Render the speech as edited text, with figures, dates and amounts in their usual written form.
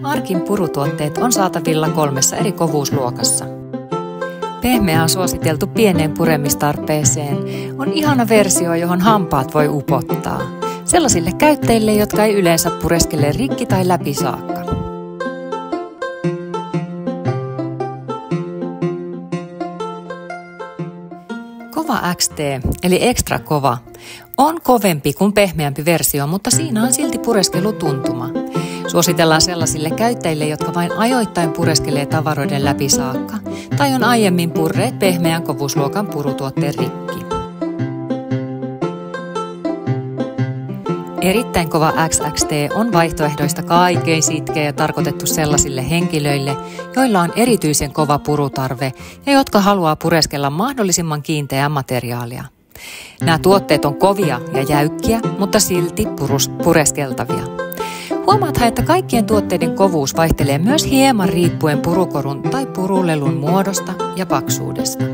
Arkin purutuotteet on saatavilla 3 eri kovuusluokassa. Pehmeä on suositeltu pieneen puremistarpeeseen. On ihana versio, johon hampaat voi upottaa. Sellaisille käyttäjille, jotka ei yleensä pureskele rikki tai läpi saakka. Kova XT, eli extra kova, on kovempi kuin pehmeämpi versio, mutta siinä on silti pureskelutuntuma. Suositellaan sellaisille käyttäjille, jotka vain ajoittain pureskelee tavaroiden läpi saakka, tai on aiemmin purreet pehmeän kovuusluokan purutuotteen rikki. Erittäin kova XXT on vaihtoehdoista kaikkein sitkeä ja tarkoitettu sellaisille henkilöille, joilla on erityisen kova purutarve ja jotka haluaa pureskella mahdollisimman kiinteää materiaalia. Nämä tuotteet on kovia ja jäykkiä, mutta silti pureskeltavia. Huomaathan, että kaikkien tuotteiden kovuus vaihtelee myös hieman riippuen purukorun tai purulelun muodosta ja paksuudesta.